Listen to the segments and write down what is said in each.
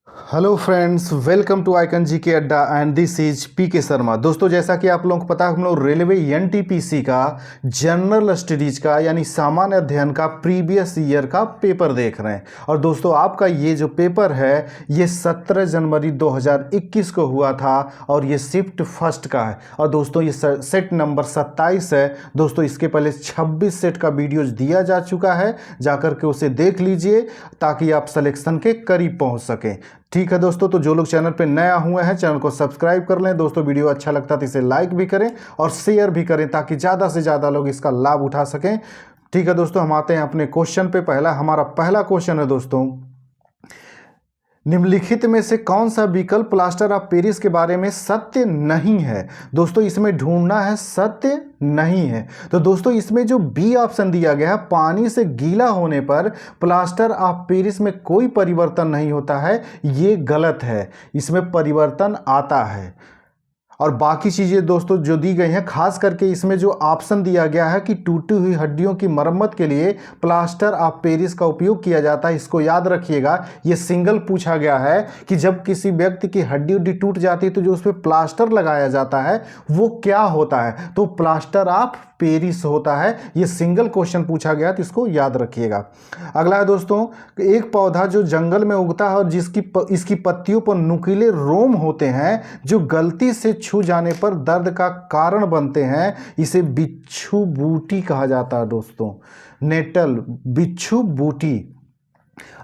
Hello friends, welcome to icon G K अड्डा and this is P के शर्मा। दोस्तों, जैसा कि आप लोगों को पता है, हम लोग रेलवे एनटीपीसी का जनरल स्टडीज का यानी सामान्य अध्ययन का प्रीवियस ईयर का पेपर देख रहे हैं। और दोस्तों, आपका ये जो पेपर है ये 17 जनवरी 2021 को हुआ था और ये शिफ्ट फर्स्ट का है। और दोस्तों, ये सेट नंबर 27 है। दोस्तों, इसके पहले 26 सेट का वीडियोज दिया जा चुका है, जाकर के उसे देख लीजिए ताकि आप सिलेक्शन के करीब पहुंच सकें। ठीक है दोस्तों, तो जो लोग चैनल पे नया हुए हैं चैनल को सब्सक्राइब कर लें। दोस्तों, वीडियो अच्छा लगता है तो इसे लाइक भी करें और शेयर भी करें ताकि ज़्यादा से ज़्यादा लोग इसका लाभ उठा सकें। ठीक है दोस्तों, हम आते हैं अपने क्वेश्चन पे। हमारा पहला क्वेश्चन है दोस्तों, निम्नलिखित में से कौन सा विकल्प प्लास्टर ऑफ पेरिस के बारे में सत्य नहीं है। दोस्तों, इसमें ढूंढना है सत्य नहीं है। तो दोस्तों, इसमें जो बी ऑप्शन दिया गया है, पानी से गीला होने पर प्लास्टर ऑफ पेरिस में कोई परिवर्तन नहीं होता है, ये गलत है। इसमें परिवर्तन आता है। और बाकी चीज़ें दोस्तों जो दी गई हैं, खास करके इसमें जो ऑप्शन दिया गया है कि टूटी हुई हड्डियों की मरम्मत के लिए प्लास्टर ऑफ पेरिस का उपयोग किया जाता है, इसको याद रखिएगा। ये सिंगल पूछा गया है कि जब किसी व्यक्ति की हड्डी उड्डी टूट जाती है तो जो उस पर प्लास्टर लगाया जाता है वो क्या होता है, तो प्लास्टर ऑफ पेरिस होता है। ये सिंगल क्वेश्चन पूछा गया, तो इसको याद रखिएगा। अगला है दोस्तों, एक पौधा जो जंगल में उगता है और इसकी पत्तियों पर नुकीले रोम होते हैं जो गलती से छू जाने पर दर्द का कारण बनते हैं, इसे बिच्छू बूटी कहा जाता है दोस्तों। नेटल, बिच्छू बूटी।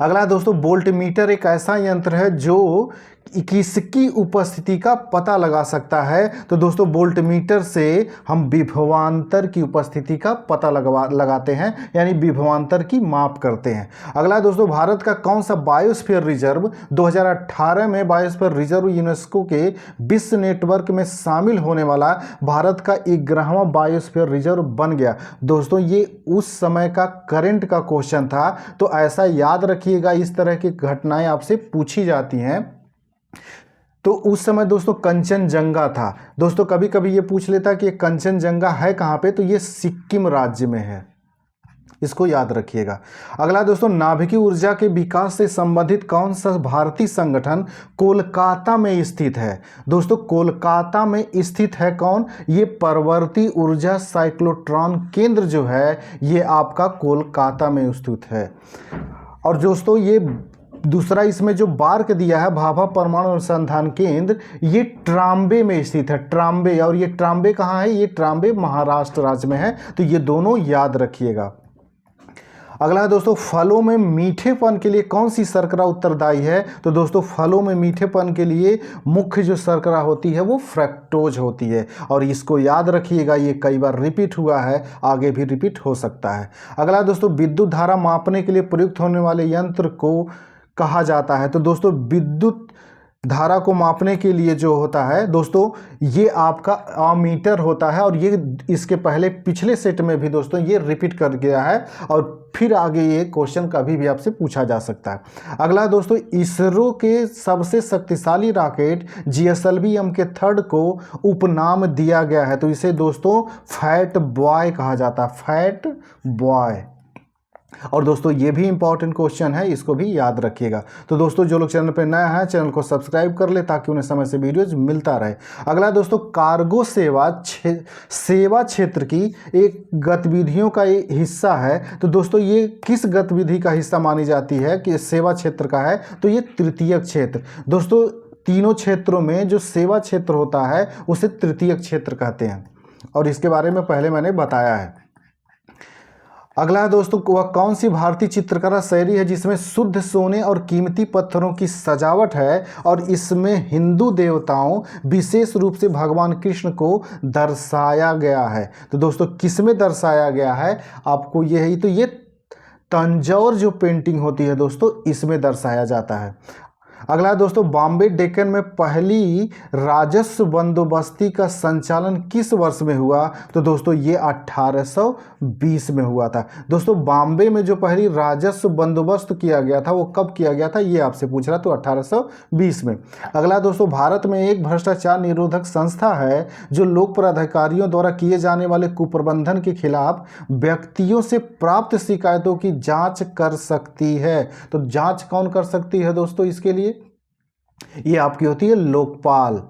अगला दोस्तों, वोल्टमीटर एक ऐसा यंत्र है जो किसकी उपस्थिति का पता लगा सकता है। तो दोस्तों, वोल्टमीटर से हम विभवांतर की उपस्थिति का पता लगाते हैं, यानी विभवांतर की माप करते हैं। अगला दोस्तों, भारत का कौन सा बायोस्फीयर रिजर्व 2018 में बायोस्फीयर रिजर्व यूनेस्को के विश्व नेटवर्क में शामिल होने वाला भारत का 11वां बायोस्फीयर रिजर्व बन गया। दोस्तों, ये उस समय का करंट का क्वेश्चन था, तो ऐसा याद रखिएगा। इस तरह की घटनाएं आपसे पूछी जाती हैं। तो उस समय दोस्तों कंचनजंगा था। दोस्तों, कभी कभी ये पूछ लेता कि कंचनजंगा है कहाँ पे, तो ये सिक्किम राज्य में है, इसको याद रखिएगा। अगला दोस्तों, नाभिकीय ऊर्जा के विकास से संबंधित कौन सा भारतीय संगठन कोलकाता में स्थित है। दोस्तों, कोलकाता में स्थित है कौन, ये परवर्ती ऊर्जा साइक्लोट्रॉन केंद्र जो है ये आपका कोलकाता में स्थित है। और दोस्तों, ये दूसरा इसमें जो बार्क दिया है, भाभा परमाणु अनुसंधान केंद्र, ये ट्राम्बे में स्थित है। ट्राम्बे, और ये ट्राम्बे कहाँ है, ये ट्राम्बे महाराष्ट्र राज्य में है। तो ये दोनों याद रखिएगा। अगला है दोस्तों, फलों में मीठेपन के लिए कौन सी शर्करा उत्तरदायी है। तो दोस्तों, फलों में मीठेपन के लिए मुख्य जो शर्करा होती है वो फ्रक्टोज होती है, और इसको याद रखिएगा। ये कई बार रिपीट हुआ है, आगे भी रिपीट हो सकता है। अगला दोस्तों, विद्युत धारा मापने के लिए प्रयुक्त होने वाले यंत्र को कहा जाता है। तो दोस्तों, विद्युत धारा को मापने के लिए जो होता है दोस्तों, ये आपका अमीटर होता है। और ये इसके पहले पिछले सेट में भी दोस्तों ये रिपीट कर गया है, और फिर आगे ये क्वेश्चन कभी भी आपसे पूछा जा सकता है। अगला दोस्तों, इसरो के सबसे शक्तिशाली रॉकेट GSLV-M के थर्ड को उपनाम दिया गया है, तो इसे दोस्तों फैट बॉय कहा जाता है, फैट बॉय। और दोस्तों, ये भी इंपॉर्टेंट क्वेश्चन है, इसको भी याद रखिएगा। तो दोस्तों, जो लोग चैनल पर नया है चैनल को सब्सक्राइब कर ले ताकि उन्हें समय से वीडियोज मिलता रहे। अगला दोस्तों, कार्गो सेवा क्षेत्र की एक गतिविधियों का एक हिस्सा है। तो दोस्तों, ये किस गतिविधि का हिस्सा मानी जाती है कि सेवा क्षेत्र का है, तो ये तृतीयक क्षेत्र। दोस्तों, तीनों क्षेत्रों में जो सेवा क्षेत्र होता है उसे तृतीयक क्षेत्र कहते हैं, और इसके बारे में पहले मैंने बताया है। अगला है दोस्तों, वह कौन सी भारतीय चित्रकला शैली है जिसमें शुद्ध सोने और कीमती पत्थरों की सजावट है, और इसमें हिंदू देवताओं विशेष रूप से भगवान कृष्ण को दर्शाया गया है। तो दोस्तों, किस में दर्शाया गया है आपको यही, तो ये तंजौर जो पेंटिंग होती है दोस्तों, इसमें दर्शाया जाता है। अगला दोस्तों, बॉम्बे डेक्कन में पहली राजस्व बंदोबस्ती का संचालन किस वर्ष में हुआ। तो दोस्तों, ये 1820 में हुआ था। दोस्तों, बॉम्बे में जो पहली राजस्व बंदोबस्त किया गया था वो कब किया गया था, ये आपसे पूछ रहा, तो 1820 में। अगला दोस्तों, भारत में एक भ्रष्टाचार निरोधक संस्था है जो लोक प्राधिकारियों द्वारा किए जाने वाले कुप्रबंधन के खिलाफ व्यक्तियों से प्राप्त शिकायतों की जांच कर सकती है। तो जांच कौन कर सकती है दोस्तों इसके लिए, ये आपकी होती है लोकपाल।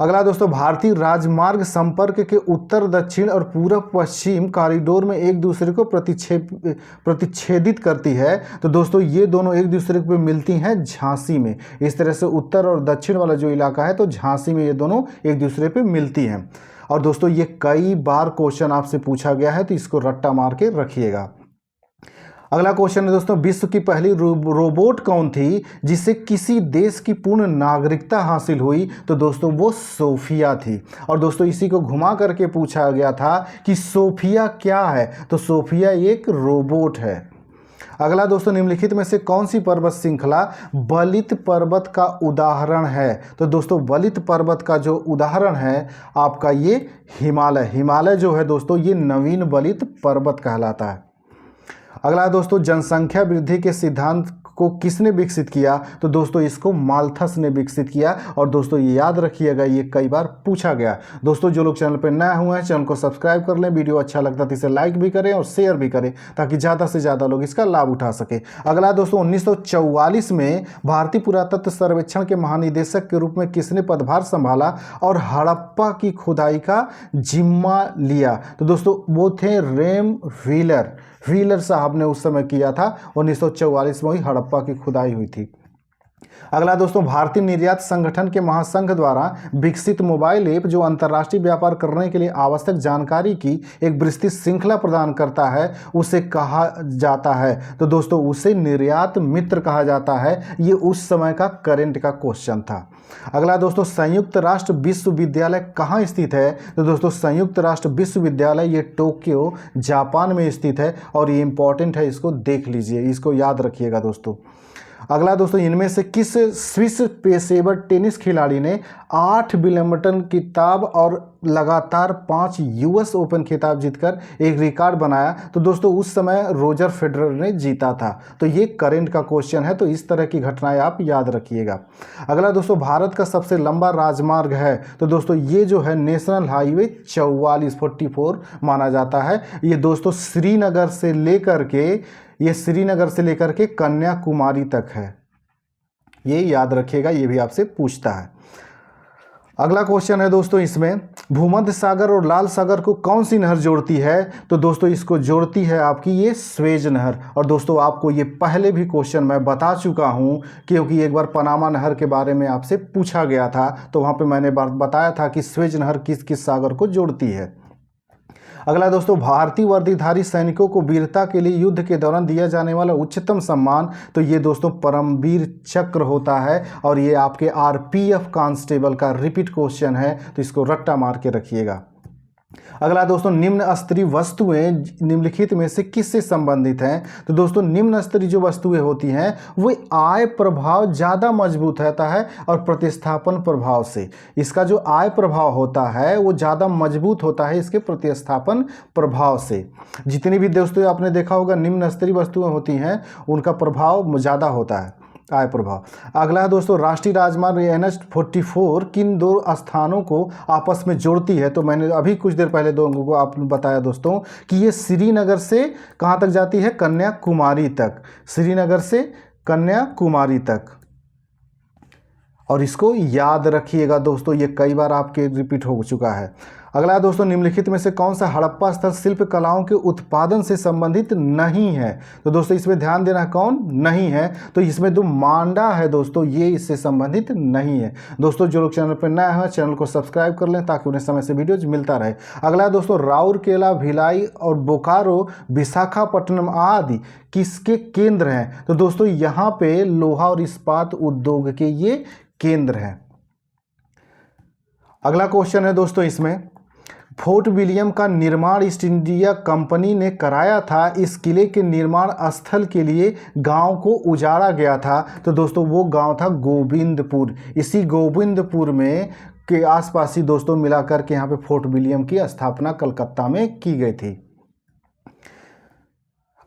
अगला दोस्तों, भारतीय राजमार्ग संपर्क के उत्तर दक्षिण और पूरब पश्चिम कॉरिडोर में एक दूसरे को प्रतिच्छेदित करती है। तो दोस्तों ये दोनों एक दूसरे पे मिलती हैं झांसी में। इस तरह से उत्तर और दक्षिण वाला जो इलाका है तो झांसी में ये दोनों एक दूसरे पे मिलती हैं। और दोस्तों ये कई बार क्वेश्चन आपसे पूछा गया है, तो इसको रट्टा मार के रखिएगा। अगला क्वेश्चन है दोस्तों, विश्व की पहली रोबोट कौन थी जिसे किसी देश की पूर्ण नागरिकता हासिल हुई? तो दोस्तों वो सोफिया थी। और दोस्तों इसी को घुमा करके पूछा गया था कि सोफिया क्या है? तो सोफिया एक रोबोट है। अगला दोस्तों, निम्नलिखित में से कौन सी पर्वत श्रृंखला बलित पर्वत का उदाहरण है? तो दोस्तों बलित पर्वत का जो उदाहरण है आपका ये हिमालय। हिमालय जो है दोस्तों ये नवीन बलित पर्वत कहलाता है। अगला दोस्तों, जनसंख्या वृद्धि के सिद्धांत को किसने विकसित किया? तो दोस्तों इसको माल्थस ने विकसित किया। और दोस्तों ये याद रखिएगा, ये कई बार पूछा गया। दोस्तों जो लोग चैनल पर नए हुए हैं चैनल को सब्सक्राइब कर लें, वीडियो अच्छा लगता है तो इसे लाइक भी करें और शेयर भी करें ताकि ज़्यादा से ज़्यादा लोग इसका लाभ उठा सके। अगला दोस्तों, 1944 में भारतीय पुरातत्व सर्वेक्षण के महानिदेशक के रूप में किसने पदभार संभाला और हड़प्पा की खुदाई का जिम्मा लिया? तो दोस्तों वो थे रेम व्हीलर साहब ने उस समय किया था। 1944 में ही हड़प्पा की खुदाई हुई थी। अगला दोस्तों, भारतीय निर्यात संगठन के महासंघ द्वारा विकसित मोबाइल ऐप जो अंतर्राष्ट्रीय व्यापार करने के लिए आवश्यक जानकारी की एक विस्तृत श्रृंखला प्रदान करता है उसे कहा जाता है? तो दोस्तों उसे निर्यात मित्र कहा जाता है। ये उस समय का करंट का क्वेश्चन था। अगला दोस्तों, संयुक्त राष्ट्र विश्वविद्यालय कहाँ स्थित है? तो दोस्तों संयुक्त राष्ट्र विश्वविद्यालय ये टोक्यो जापान में स्थित है। और ये इंपॉर्टेंट है, इसको देख लीजिए, इसको याद रखिएगा दोस्तों। अगला दोस्तों, इनमें से किस स्विस पेशेवर टेनिस खिलाड़ी ने 8 विंबलडन खिताब और लगातार 5 यूएस ओपन खिताब जीतकर एक रिकॉर्ड बनाया? तो दोस्तों उस समय रोजर फेडरर ने जीता था। तो ये करंट का क्वेश्चन है, तो इस तरह की घटनाएं आप याद रखिएगा। अगला दोस्तों, भारत का सबसे लंबा राजमार्ग है? तो दोस्तों ये जो है नेशनल हाईवे 44 माना जाता है। ये दोस्तों श्रीनगर से लेकर के कन्याकुमारी तक है। ये याद रखिएगा, ये भी आपसे पूछता है। अगला क्वेश्चन है दोस्तों, इसमें भूमध्य सागर और लाल सागर को कौन सी नहर जोड़ती है? तो दोस्तों इसको जोड़ती है आपकी ये स्वेज नहर। और दोस्तों आपको ये पहले भी क्वेश्चन मैं बता चुका हूँ, क्योंकि एक बार पनामा नहर के बारे में आपसे पूछा गया था, तो वहाँ पे मैंने बताया था कि स्वेज नहर किस किस सागर को जोड़ती है। अगला दोस्तों, भारतीय वर्दीधारी सैनिकों को वीरता के लिए युद्ध के दौरान दिया जाने वाला उच्चतम सम्मान? तो ये दोस्तों परमवीर चक्र होता है। और ये आपके आरपीएफ कांस्टेबल का रिपीट क्वेश्चन है, तो इसको रट्टा मार के रखिएगा। अगला दोस्तों, निम्न स्तरीय वस्तुएं निम्नलिखित में से किससे संबंधित हैं? तो दोस्तों निम्न स्तरीय जो वस्तुएं होती हैं वो आय प्रभाव ज़्यादा मजबूत रहता है और प्रतिस्थापन प्रभाव से। इसका जो आय प्रभाव होता है वो ज़्यादा मजबूत होता है इसके प्रतिस्थापन प्रभाव से। जितनी भी दोस्तों आपने देखा होगा निम्न स्तरीय वस्तुएं होती हैं उनका प्रभाव ज़्यादा होता है, आय प्रभाव। अगला दोस्तों, राष्ट्रीय राजमार्ग NH-44 किन दो स्थानों को आपस में जोड़ती है? तो मैंने अभी कुछ देर पहले दोनों को आपने बताया दोस्तों कि ये श्रीनगर से कहाँ तक जाती है? कन्याकुमारी तक। श्रीनगर से कन्याकुमारी तक। और इसको याद रखिएगा दोस्तों, ये कई बार आपके रिपीट हो चुका है। अगला दोस्तों, निम्नलिखित में से कौन सा हड़प्पा स्थल शिल्प कलाओं के उत्पादन से संबंधित नहीं है? तो दोस्तों इसमें ध्यान देना, कौन नहीं है? तो इसमें जो मांडा है दोस्तों ये इससे संबंधित नहीं है। दोस्तों जो लोग चैनल पर नए हैं चैनल को सब्सक्राइब कर लें ताकि उन्हें समय से वीडियोज मिलता रहे। अगला दोस्तों, राउरकेला, भिलाई और बोकारो, विशाखापट्टनम आदि किसके केंद्र हैं? तो दोस्तों यहाँ पे लोहा और इस्पात उद्योग के ये केंद्र हैं। अगला क्वेश्चन है दोस्तों, इसमें फोर्ट विलियम का निर्माण ईस्ट इंडिया कंपनी ने कराया था। इस किले के निर्माण स्थल के लिए गांव को उजाड़ा गया था। तो दोस्तों वो गांव था गोविंदपुर। इसी गोविंदपुर में के आसपास ही दोस्तों मिलाकर के यहाँ पे फोर्ट विलियम की स्थापना कलकत्ता में की गई थी।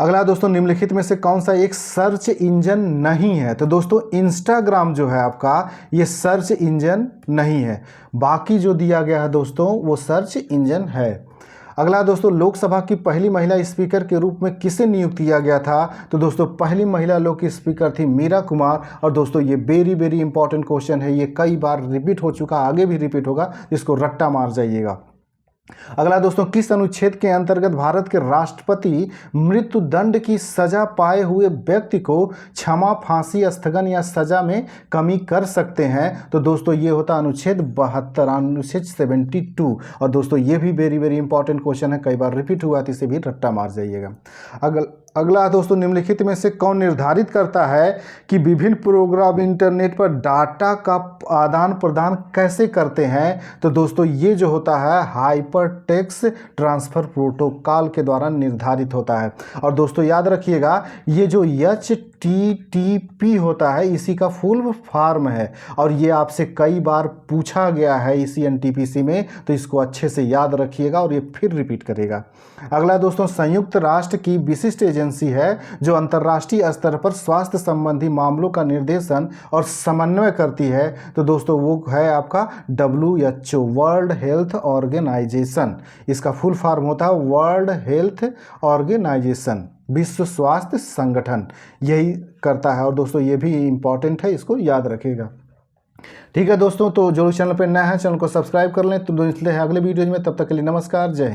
अगला दोस्तों, निम्नलिखित में से कौन सा एक सर्च इंजन नहीं है? तो दोस्तों इंस्टाग्राम जो है आपका ये सर्च इंजन नहीं है। बाकी जो दिया गया है दोस्तों वो सर्च इंजन है। अगला दोस्तों, लोकसभा की पहली महिला स्पीकर के रूप में किसे नियुक्त किया गया था? तो दोस्तों पहली महिला लोक स्पीकर थी मीरा कुमार। और दोस्तों ये वेरी वेरी इंपॉर्टेंट क्वेश्चन है, ये कई बार रिपीट हो चुका, आगे भी रिपीट होगा, इसको रट्टा मार जाइएगा। अगला दोस्तों, किस अनुच्छेद के अंतर्गत भारत के राष्ट्रपति मृत्यु दंड की सजा पाए हुए व्यक्ति को क्षमा, फांसी, स्थगन या सजा में कमी कर सकते हैं? तो दोस्तों ये होता अनुच्छेद 72, अनुच्छेद 72। और दोस्तों ये भी वेरी वेरी इंपॉर्टेंट क्वेश्चन है, कई बार रिपीट हुआ, तो इसे भी रट्टा मार जाइएगा। अगला दोस्तों, निम्नलिखित में से कौन निर्धारित करता है कि विभिन्न प्रोग्राम इंटरनेट पर डाटा का आदान प्रदान कैसे करते हैं? तो दोस्तों ये जो होता है हाइपर टेक्स्ट ट्रांसफ़र प्रोटोकॉल के द्वारा निर्धारित होता है। और दोस्तों याद रखिएगा, ये जो HTTP होता है इसी का फुल फॉर्म है, और ये आपसे कई बार पूछा गया है इसी NTPC में, तो इसको अच्छे से याद रखिएगा और ये फिर रिपीट करेगा। अगला दोस्तों, संयुक्त राष्ट्र की विशिष्ट एजेंसी है जो अंतर्राष्ट्रीय स्तर पर स्वास्थ्य संबंधी मामलों का निर्देशन और समन्वय करती है। तो दोस्तों वो है आपका WHO, वर्ल्ड हेल्थ ऑर्गेनाइजेशन। इसका फुल फॉर्म होता है वर्ल्ड हेल्थ ऑर्गेनाइजेशन, विश्व स्वास्थ्य संगठन यही करता है। और दोस्तों ये भी इंपॉर्टेंट है, इसको याद रखिएगा। ठीक है दोस्तों, तो जो चैनल पर नया है चैनल को सब्सक्राइब कर लें। तो दोस्तों अगले वीडियो में, तब तक के लिए नमस्कार, जय हिंद।